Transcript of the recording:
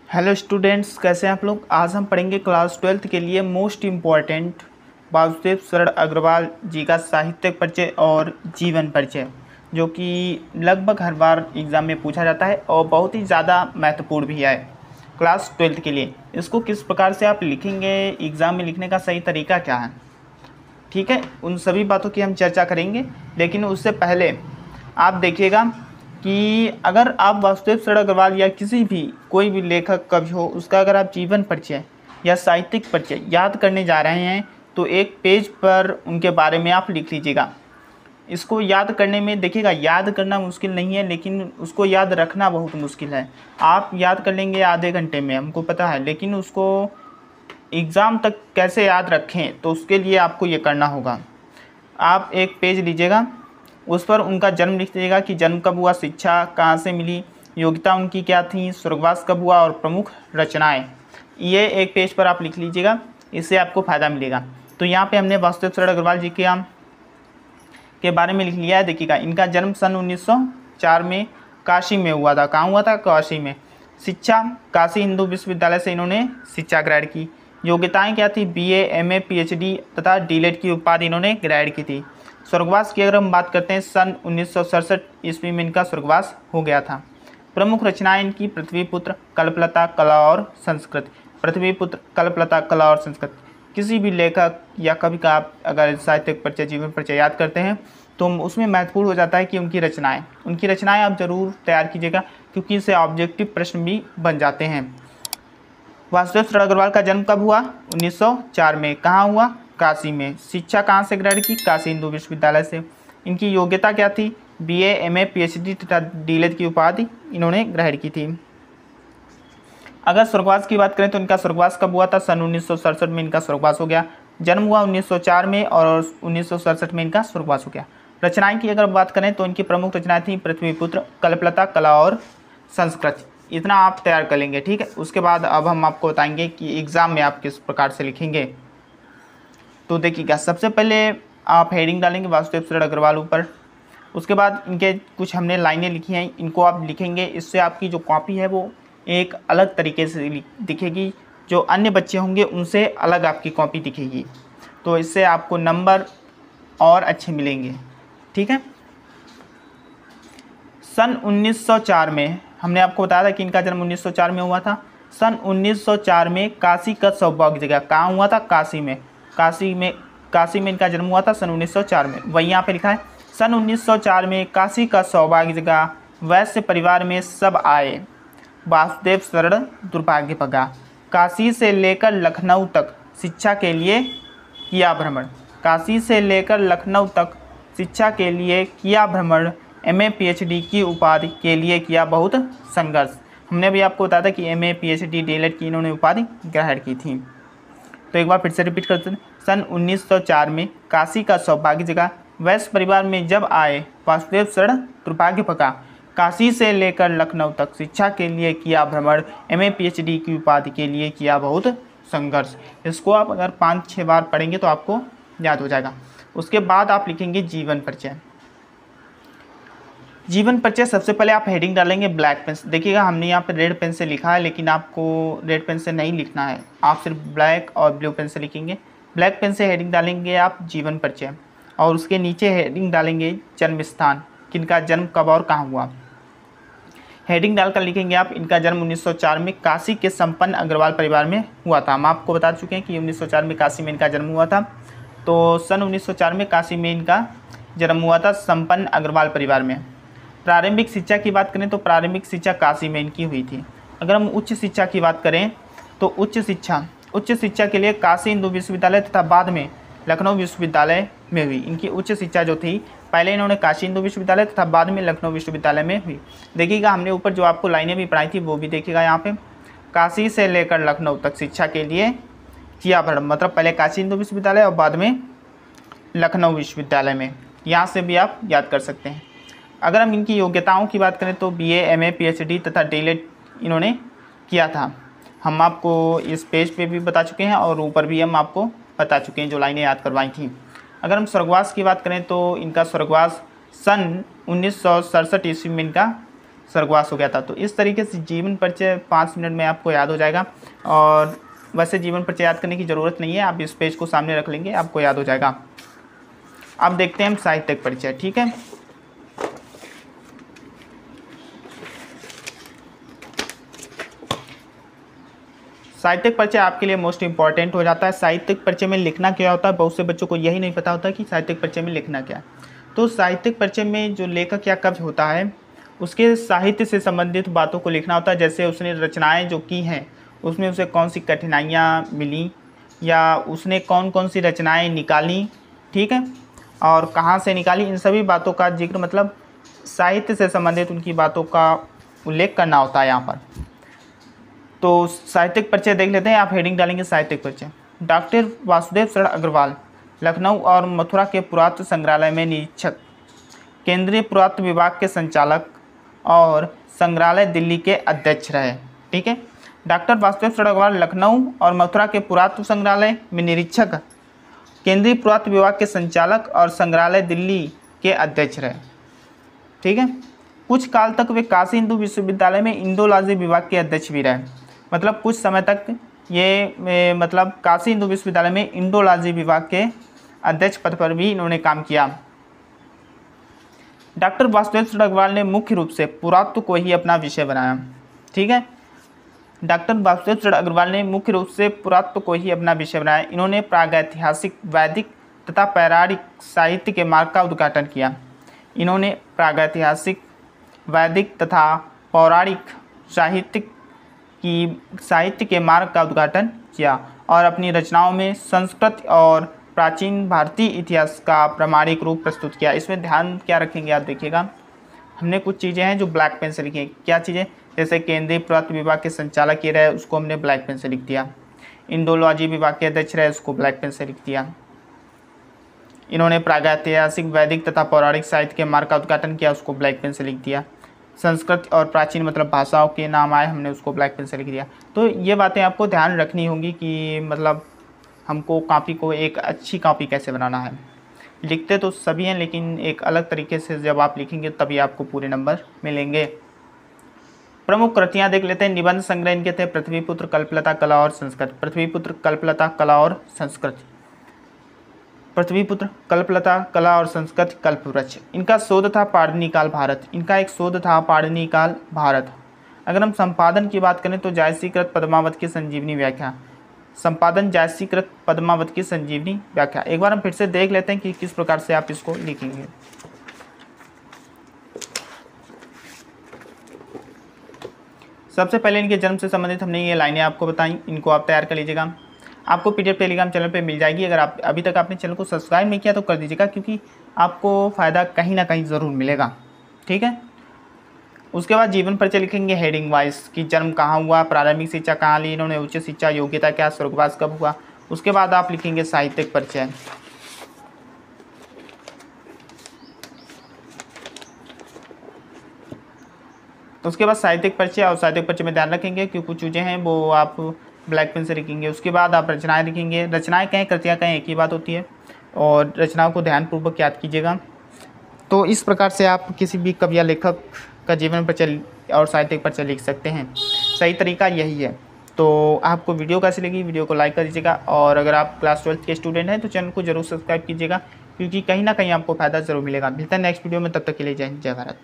Hello students, कैसे हैं आप लोग। आज हम पढ़ेंगे क्लास 12th के लिए मोस्ट इम्पॉर्टेंट वासुदेव शरण अग्रवाल जी का साहित्यिक परिचय और जीवन परिचय, जो कि लगभग हर बार एग्ज़ाम में पूछा जाता है और बहुत ही ज़्यादा महत्वपूर्ण भी है क्लास 12th के लिए। इसको किस प्रकार से आप लिखेंगे, एग्ज़ाम में लिखने का सही तरीका क्या है, ठीक है, उन सभी बातों की हम चर्चा करेंगे। लेकिन उससे पहले आप देखिएगा कि अगर आप वासुदेव शरण अग्रवाल या किसी भी कोई भी लेखक कवि हो, उसका अगर आप जीवन परिचय या साहित्यिक परिचय याद करने जा रहे हैं तो एक पेज पर उनके बारे में आप लिख लीजिएगा। इसको याद करने में देखिएगा, याद करना मुश्किल नहीं है, लेकिन उसको याद रखना बहुत मुश्किल है। आप याद कर लेंगे आधे घंटे में, हमको पता है, लेकिन उसको एग्ज़ाम तक कैसे याद रखें तो उसके लिए आपको ये करना होगा। आप एक पेज लीजिएगा, उस पर उनका जन्म लिख दीजिएगा कि जन्म कब हुआ, शिक्षा कहाँ से मिली, योग्यता उनकी क्या थी, स्वर्गवास कब हुआ और प्रमुख रचनाएं। ये एक पेज पर आप लिख लीजिएगा, इससे आपको फ़ायदा मिलेगा। तो यहाँ पे हमने वासुदेव शरण अग्रवाल जी के बारे में लिख लिया है। देखिएगा, इनका जन्म सन 1904 में काशी में हुआ था। कहाँ हुआ था? काशी में। शिक्षा, काशी हिंदू विश्वविद्यालय से इन्होंने शिक्षा ग्रहण की। योग्यताएं क्या थी? बीए, एमए, पीएचडी तथा डीलेट की उपाधि इन्होंने ग्रहण की थी। स्वर्गवास की अगर हम बात करते हैं, सन 1967 ईस्वी में इनका स्वर्गवास हो गया था। प्रमुख रचनाएं इनकी पृथ्वीपुत्र, कल्पलता, कला और संस्कृति। पृथ्वीपुत्र, कल्पलता, कला और संस्कृति। किसी भी लेखक या कवि का आप अगर साहित्यिक परिचय, जीवन परिचय याद करते हैं तो उसमें महत्वपूर्ण हो जाता है कि उनकी रचनाएं आप जरूर तैयार कीजिएगा, क्योंकि इससे ऑब्जेक्टिव प्रश्न भी बन जाते हैं। वासुदेव शरण अग्रवाल का जन्म कब हुआ? 1904 में। कहाँ हुआ? काशी में। शिक्षा कहाँ से ग्रहण की? काशी हिंदू विश्वविद्यालय से। इनकी योग्यता क्या थी? बीए, एमए, पीएचडी तथा डीलेट की उपाधि इन्होंने ग्रहण की थी। अगर स्वर्गवास की बात करें तो इनका स्वर्गवास कब हुआ था? सन 1967 में इनका स्वर्गवास हो गया। जन्म हुआ 1904 में और 1967 में इनका स्वर्गवास हो गया। रचनाएं की अगर बात करें तो इनकी प्रमुख रचनाएं थी पृथ्वीपुत्र, कल्पलता, कला और संस्कृति। इतना आप तैयार कर लेंगे, ठीक है। उसके बाद अब हम आपको बताएंगे कि एग्ज़ाम में आप किस प्रकार से लिखेंगे। तो देखिएगा, सबसे पहले आप हेडिंग डालेंगे वासुदेव शरण अग्रवाल ऊपर। उसके बाद इनके कुछ हमने लाइनें लिखी हैं, इनको आप लिखेंगे। इससे आपकी जो कॉपी है वो एक अलग तरीके से दिखेगी, जो अन्य बच्चे होंगे उनसे अलग आपकी कॉपी दिखेगी। तो इससे आपको नंबर और अच्छे मिलेंगे, ठीक है। सन 1904 में हमने आपको बताया था कि इनका जन्म 1904 में हुआ था। सन 1904 में काशी का सौभाग्य जगह। कहाँ हुआ था? काशी में। काशी में इनका जन्म हुआ था सन 1904 में। वही यहाँ पे लिखा है, सन 1904 में काशी का सौभाग्य जगह, वैश्य परिवार में सब आए, वासुदेव शरण दुर्भाग्य भगा। काशी से लेकर लखनऊ तक शिक्षा के लिए किया भ्रमण। काशी से लेकर लखनऊ तक शिक्षा के लिए किया भ्रमण। एमए, पीएचडी की उपाधि के लिए किया बहुत संघर्ष। हमने भी आपको बताया था कि एमए, पीएचडी, डीएलएड की इन्होंने उपाधि ग्रहण की थी। तो एक बार फिर से रिपीट करते हैं। सन 1904 में काशी का सौभाग्य जगह, वैश्य परिवार में जब आए, वासुदेव शरण दुर्भाग्य भगा। काशी से लेकर लखनऊ तक शिक्षा के लिए किया भ्रमण। एमए, पीएचडी की उपाधि के लिए किया बहुत संघर्ष। इसको आप अगर 5-6 बार पढ़ेंगे तो आपको याद हो जाएगा। उसके बाद आप लिखेंगे जीवन परिचय। जीवन परिचय सबसे पहले आप हेडिंग डालेंगे ब्लैक पेन से। देखिएगा, हमने यहाँ पे रेड पेन से लिखा है, लेकिन आपको रेड पेन से नहीं लिखना है, आप सिर्फ ब्लैक और ब्लू पेन से लिखेंगे। ब्लैक पेन से हेडिंग डालेंगे आप जीवन परिचय, और उसके नीचे हेडिंग डालेंगे जन्म स्थान, किनका जन्म कब और कहाँ हुआ। हेडिंग डालकर लिखेंगे आप, इनका जन्म 1904 में काशी के संपन्न अग्रवाल परिवार में हुआ था। हम आपको बता चुके हैं कि 1904 में काशी में इनका जन्म हुआ था। तो सन 1904 में काशी में इनका जन्म हुआ था, संपन्न अग्रवाल परिवार में। प्रारंभिक शिक्षा की बात करें तो प्रारंभिक शिक्षा काशी में इनकी हुई थी। अगर हम उच्च शिक्षा की बात करें तो उच्च शिक्षा के लिए काशी हिंदू विश्वविद्यालय तथा बाद में लखनऊ विश्वविद्यालय में हुई। इनकी उच्च शिक्षा जो थी, पहले इन्होंने काशी हिंदू विश्वविद्यालय तथा बाद में लखनऊ विश्वविद्यालय में हुई। देखिएगा, हमने ऊपर जो आपको लाइनें भी पढ़ाई थी वो भी देखिएगा यहाँ पे। काशी से लेकर लखनऊ तक शिक्षा के लिए किया भ्रमण, मतलब पहले काशी हिंदू विश्वविद्यालय और बाद में लखनऊ विश्वविद्यालय में। यहाँ से भी आप याद कर सकते हैं। अगर हम इनकी योग्यताओं की बात करें तो बीए, एमए, पीएचडी तथा डीएलएड इन्होंने किया था। हम आपको इस पेज पे भी बता चुके हैं और ऊपर भी हम आपको बता चुके हैं जो लाइनें याद करवाई थी। अगर हम स्वर्गवास की बात करें तो इनका स्वर्गवास सन 1967 ईस्वी में इनका स्वर्गवास हो गया था। तो इस तरीके से जीवन परिचय 5 मिनट में आपको याद हो जाएगा। और वैसे जीवन परिचय याद करने की ज़रूरत नहीं है, आप इस पेज को सामने रख लेंगे, आपको याद हो जाएगा। अब देखते हैं हम साहित्यिक परिचय। ठीक है, साहित्यिक परिचय आपके लिए मोस्ट इंपॉर्टेंट हो जाता है। साहित्यिक परिचय में लिखना क्या होता है, बहुत से बच्चों को यही नहीं पता होता कि साहित्यिक परिचय में लिखना क्या है। तो साहित्यिक परिचय में जो लेखक या कवि होता है उसके साहित्य से संबंधित बातों को लिखना होता है। जैसे उसने रचनाएं जो की हैं उसमें उसे कौन सी कठिनाइयाँ मिली या उसने कौन कौन सी रचनाएं निकाली, ठीक है, और कहाँ से निकाली, इन सभी बातों का जिक्र, मतलब साहित्य से संबंधित उनकी बातों का उल्लेख करना होता है यहाँ पर। तो साहित्यिक परिचय देख लेते हैं। आप हेडिंग डालेंगे साहित्यिक परिचय। डॉक्टर वासुदेव शरण अग्रवाल लखनऊ और मथुरा के पुरातत्व संग्रहालय में निरीक्षक, केंद्रीय पुरातत्व विभाग के संचालक और संग्रहालय दिल्ली के अध्यक्ष रहे। ठीक है, डॉक्टर वासुदेव शरण अग्रवाल लखनऊ और मथुरा के पुरातत्व संग्रहालय में निरीक्षक, केंद्रीय पुरातत्व विभाग के संचालक और संग्रहालय दिल्ली के अध्यक्ष रहे। ठीक है, कुछ काल तक वे काशी हिंदू विश्वविद्यालय में इंडोलॉजी विभाग के अध्यक्ष भी रहे। मतलब कुछ समय तक ये मतलब काशी हिंदू विश्वविद्यालय में इंडोलॉजी विभाग के अध्यक्ष पद पर भी इन्होंने काम किया। डॉक्टर वासुदेव शरण अग्रवाल ने मुख्य रूप से पुरातत्व को ही अपना विषय बनाया। ठीक है, डॉक्टर वासुदेव शरण अग्रवाल ने मुख्य रूप से पुरातत्व को ही अपना विषय बनाया। इन्होंने प्रागैतिहासिक, वैदिक तथा पौराणिक साहित्य के मार्ग का उद्घाटन किया। इन्होंने प्रागैतिहासिक, वैदिक तथा पौराणिक साहित्य के मार्ग का उद्घाटन किया और अपनी रचनाओं में संस्कृत और प्राचीन भारतीय इतिहास का प्रामाणिक रूप प्रस्तुत किया। इसमें ध्यान क्या रखेंगे आप देखिएगा, हमने कुछ चीज़ें हैं जो ब्लैक पेन से लिखी हैं। क्या चीज़ें, जैसे केंद्रीय पुरातत्व विभाग के संचालक ये रहे, उसको हमने ब्लैक पेन से लिख दिया। इंडोलॉजी विभाग के अध्यक्ष रहे, उसको ब्लैक पेन से लिख दिया। इन्होंने प्रागैतिहासिक, वैदिक तथा पौराणिक साहित्य के मार्ग का उद्घाटन किया, उसको ब्लैक पेन से लिख दिया। संस्कृत और प्राचीन मतलब भाषाओं के नाम आए, हमने उसको ब्लैक पेन से लिख दिया। तो ये बातें आपको ध्यान रखनी होंगी कि मतलब हमको कॉपी को एक अच्छी कॉपी कैसे बनाना है। लिखते तो सभी हैं, लेकिन एक अलग तरीके से जब आप लिखेंगे तभी आपको पूरे नंबर मिलेंगे। प्रमुख कृतियाँ देख लेते हैं। निबंध संग्रह इनके थे पृथ्वीपुत्र, कल्पलता, कला और संस्कृत। पृथ्वीपुत्र, कल्पलता, कला और संस्कृत। पृथ्वीपुत्र, कल्पलता, कला और संस्कृत, कल्पवृक्ष। इनका शोध था पाणिनि काल भारत। इनका एक शोध था पाणिनि काल भारत। अगर हम संपादन की बात करें तो जायसीकृत पद्मावत की संजीवनी व्याख्या। संपादन जायसीकृत पद्मावत की संजीवनी व्याख्या। एक बार हम फिर से देख लेते हैं कि किस प्रकार से आप इसको लिखेंगे। सबसे पहले इनके जन्म से संबंधित हमने ये लाइनें आपको बताई, इनको आप तैयार कर लीजिएगा। आपको पीडीएफ टेलीग्राम चैनल पे मिल जाएगी। अगर आप अभी तक आपने चैनल को सब्सक्राइब नहीं किया तो कर दीजिएगा, क्योंकि आपको फ़ायदा कहीं ना कहीं ज़रूर मिलेगा। ठीक है, उसके बाद जीवन परिचय लिखेंगे हेडिंग वाइज कि जन्म कहाँ हुआ, प्रारंभिक शिक्षा कहाँ ली इन्होंने, उच्च शिक्षा, योग्यता क्या, स्वर्गवास कब हुआ। उसके बाद आप लिखेंगे साहित्यिक परिचय। तो उसके बाद साहित्यिक परिचय, और साहित्यिक परिचय में ध्यान रखेंगे कि कुछ चीज़ें हैं वो आप ब्लैक पेन से लिखेंगे। उसके बाद आप रचनाएं लिखेंगे। रचनाएं कहें, कृतियाँ कहें, एक ही बात होती है, और रचनाओं को ध्यानपूर्वक याद कीजिएगा। तो इस प्रकार से आप किसी भी कवि या लेखक का जीवन परिचय और साहित्यिक परिचय लिख सकते हैं। सही तरीका यही है। तो आपको वीडियो कैसी लगी, वीडियो को लाइक कर दीजिएगा, और अगर आप क्लास 12 के स्टूडेंट हैं तो चैनल को जरूर सब्सक्राइब कीजिएगा, क्योंकि कहीं ना कहीं आपको फ़ायदा ज़रूर मिलेगा। मिलता है नेक्स्ट वीडियो में, तब तक के लिए जय हिंद, जय भारत।